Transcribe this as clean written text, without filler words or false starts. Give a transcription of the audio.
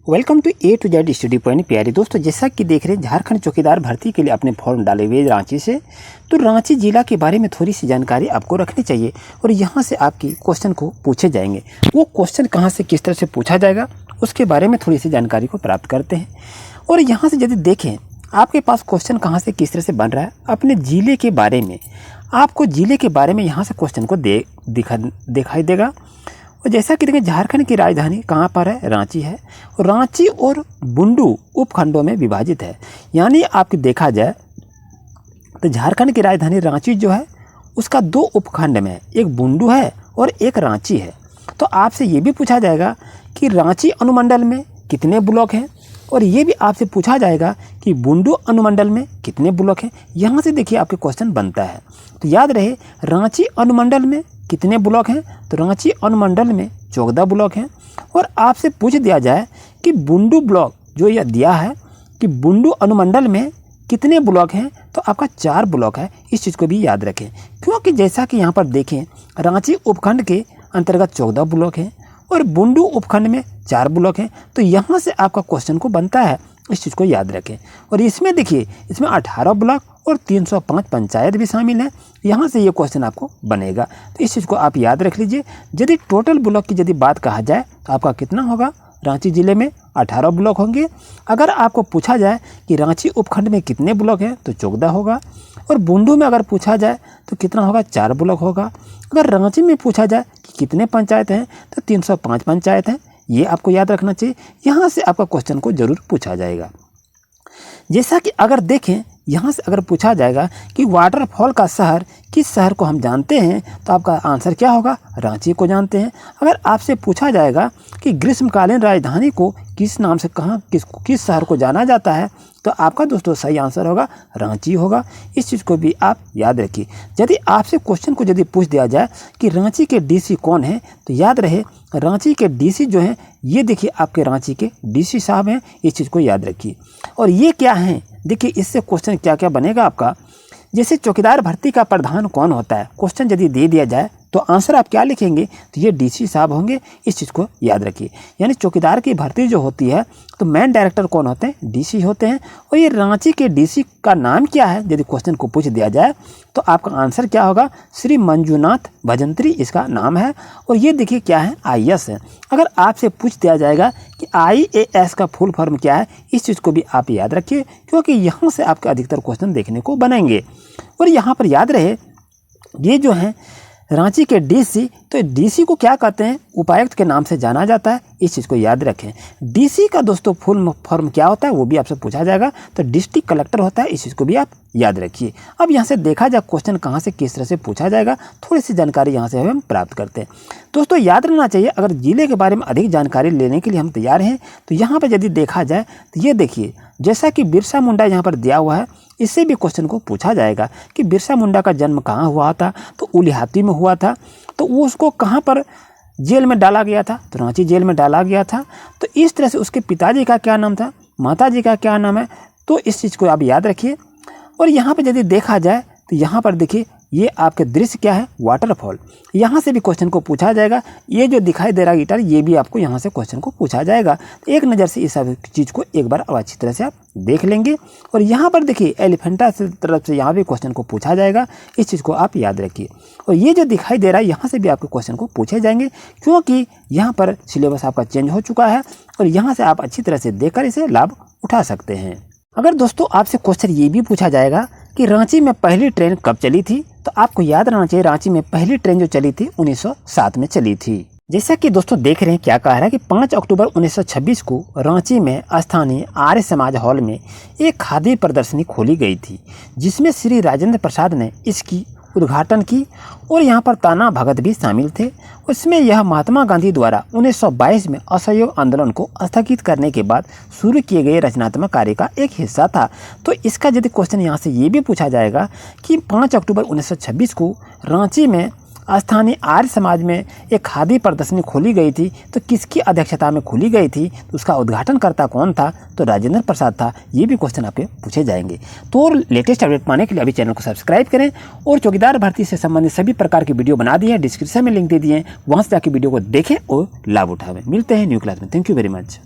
Welcome to A to Z study point. प्यारे दोस्तों, जैसा कि देख रहे हैं झारखंड चौकीदार भर्ती के लिए अपने फॉर्म डाले हुए रांची से, तो रांची जिला के बारे में थोड़ी सी जानकारी आपको रखनी चाहिए और यहाँ से आपकी क्वेश्चन को पूछे जाएंगे। वो क्वेश्चन कहाँ से किस तरह से पूछा जाएगा उसके बारे में थोड़ी सी जानकारी को प्राप्त करते हैं। और यहाँ से यदि देखें आपके पास क्वेश्चन कहाँ से किस तरह से बन रहा है, अपने ज़िले के बारे में, आपको ज़िले के बारे में यहाँ से क्वेश्चन को दिखाई देगा। और जैसा कि देखें झारखंड की राजधानी कहाँ पर है, रांची है। और रांची और बुंडू उपखंडों में विभाजित है। यानी आपकी देखा जाए तो झारखंड की राजधानी रांची जो है उसका दो उपखंड में है, एक बुंडू है और एक रांची है। तो आपसे ये भी पूछा जाएगा कि रांची अनुमंडल में कितने ब्लॉक हैं, और ये भी आपसे पूछा जाएगा कि बुंडू अनुमंडल में कितने ब्लॉक हैं। यहाँ से देखिए आपके क्वेश्चन बनता है। तो याद रहे रांची अनुमंडल में कितने ब्लॉक हैं, तो रांची अनुमंडल में 14 ब्लॉक हैं। और आपसे पूछ दिया जाए कि बुंडू ब्लॉक जो यह दिया है कि बुंडू अनुमंडल में कितने ब्लॉक हैं, तो आपका 4 ब्लॉक है। इस चीज़ को भी याद रखें, क्योंकि जैसा कि यहाँ पर देखें रांची उपखंड के अंतर्गत 14 ब्लॉक हैं और बुंडू उपखंड में 4 ब्लॉक हैं। तो यहाँ से आपका क्वेश्चन को बनता है, इस चीज़ को याद रखें। और इसमें देखिए इसमें 18 ब्लॉक और 305 पंचायत भी शामिल हैं। यहाँ से ये क्वेश्चन आपको बनेगा, तो इस चीज़ को आप याद रख लीजिए। यदि टोटल ब्लॉक की यदि बात कहा जाए तो आपका कितना होगा, रांची ज़िले में 18 ब्लॉक होंगे। अगर आपको पूछा जाए कि रांची उपखंड में कितने ब्लॉक हैं, तो 14 होगा। और बुंडू में अगर पूछा जाए तो कितना होगा, 4 ब्लॉक होगा। अगर रांची में पूछा जाए कि कितने पंचायत हैं, तो 305 पंचायत हैं। ये आपको याद रखना चाहिए। यहाँ से आपका क्वेश्चन को ज़रूर पूछा जाएगा। जैसा कि अगर देखें यहाँ से अगर पूछा जाएगा कि वाटरफॉल का शहर किस शहर को हम जानते हैं, तो आपका आंसर क्या होगा, रांची को जानते हैं। अगर आपसे पूछा जाएगा कि ग्रीष्मकालीन राजधानी को किस नाम से किस शहर को जाना जाता है, तो आपका दोस्तों सही आंसर होगा रांची होगा। इस चीज़ को भी आप याद रखिए। यदि आपसे क्वेश्चन को यदि पूछ दिया जाए कि रांची के डीसी कौन है, तो याद रहे रांची के डीसी जो हैं ये देखिए आपके रांची के डीसी साहब हैं। इस चीज़ को याद रखिए। और ये क्या हैं, देखिए इससे क्वेश्चन क्या क्या बनेगा आपका। जैसे चौकीदार भर्ती का प्रधान कौन होता है, क्वेश्चन यदि दे दिया जाए तो आंसर आप क्या लिखेंगे, तो ये डीसी साहब होंगे। इस चीज़ को याद रखिए। यानी चौकीदार की भर्ती जो होती है तो मेन डायरेक्टर कौन होते हैं, डीसी होते हैं। और ये रांची के डीसी का नाम क्या है, यदि क्वेश्चन को पूछ दिया जाए तो आपका आंसर क्या होगा, श्री मंजूनाथ भजंत्री इसका नाम है। और ये देखिए क्या है, आईएएस है। अगर आपसे पूछ दिया जाएगा कि आईएएस का फुल फॉर्म क्या है, इस चीज़ को भी आप याद रखिए, क्योंकि यहाँ से आपके अधिकतर क्वेश्चन देखने को बनेंगे। और यहाँ पर याद रहे ये जो है रांची के डीसी, तो डीसी को क्या कहते हैं, उपायुक्त के नाम से जाना जाता है। इस चीज़ को याद रखें। डीसी का दोस्तों फुल फॉर्म क्या होता है वो भी आपसे पूछा जाएगा, तो डिस्ट्रिक्ट कलेक्टर होता है। इस चीज़ को भी आप याद रखिए। अब यहाँ से देखा जाए क्वेश्चन कहाँ से किस तरह से पूछा जाएगा, थोड़ी सी जानकारी यहाँ से हम प्राप्त करते हैं। दोस्तों याद रखना चाहिए, अगर जिले के बारे में अधिक जानकारी लेने के लिए हम तैयार हैं, तो यहाँ पर यदि देखा जाए तो ये देखिए जैसा कि बिरसा मुंडा यहाँ पर दिया हुआ है, इससे भी क्वेश्चन को पूछा जाएगा कि बिरसा मुंडा का जन्म कहाँ हुआ था, तो उलिहाती में हुआ था। तो वो उसको कहाँ पर जेल में डाला गया था, तो रांची जेल में डाला गया था। तो इस तरह से उसके पिताजी का क्या नाम था, माताजी का क्या नाम है, तो इस चीज़ को आप याद रखिए। और यहाँ पर यदि देखा जाए तो यहाँ पर देखिए ये आपके दृश्य क्या है, वाटरफॉल। यहाँ से भी क्वेश्चन को पूछा जाएगा। ये जो दिखाई दे रहा है गिटार, ये भी आपको यहाँ से क्वेश्चन को पूछा जाएगा। तो एक नज़र से इस सब चीज़ को एक बार अच्छी तरह से आप देख लेंगे। और यहाँ पर देखिए एलिफेंटा से तरफ से यहाँ भी क्वेश्चन को पूछा जाएगा। इस चीज़ को आप याद रखिए। और ये जो दिखाई दे रहा है यहाँ से भी आपके क्वेश्चन को पूछे जाएंगे, क्योंकि यहाँ पर सिलेबस आपका चेंज हो चुका है और यहाँ से आप अच्छी तरह से देखकर इसे लाभ उठा सकते हैं। अगर दोस्तों आपसे क्वेश्चन ये भी पूछा जाएगा कि रांची में पहली ट्रेन कब चली थी, तो आपको याद रहना चाहिए रांची में पहली ट्रेन जो चली थी 1907 में चली थी। जैसा कि दोस्तों देख रहे हैं क्या कह रहा है कि 5 अक्टूबर 1926 को रांची में स्थानीय आर्य समाज हॉल में एक खादी प्रदर्शनी खोली गई थी, जिसमें श्री राजेंद्र प्रसाद ने इसकी उद्घाटन की। और यहाँ पर ताना भगत भी शामिल थे। उसमें यह महात्मा गांधी द्वारा 1922 में असहयोग आंदोलन को स्थगित करने के बाद शुरू किए गए रचनात्मक कार्य का एक हिस्सा था। तो इसका यदि क्वेश्चन यहाँ से ये भी पूछा जाएगा कि 5 अक्टूबर 1926 को रांची में स्थानीय आर्य समाज में एक खादी प्रदर्शनी खोली गई थी, तो किसकी अध्यक्षता में खोली गई थी, तो उसका उद्घाटनकर्ता कौन था, तो राजेंद्र प्रसाद था। ये भी क्वेश्चन आपके पूछे जाएंगे। तो लेटेस्ट अपडेट पाने के लिए अभी चैनल को सब्सक्राइब करें। और चौकीदार भर्ती से संबंधित सभी प्रकार की वीडियो बना दी है, डिस्क्रिप्शन में लिंक दे दिए हैं, वहाँ से जाकर वीडियो को देखें और लाभ उठावें। मिलते हैं न्यू क्लास में। Thank you very much.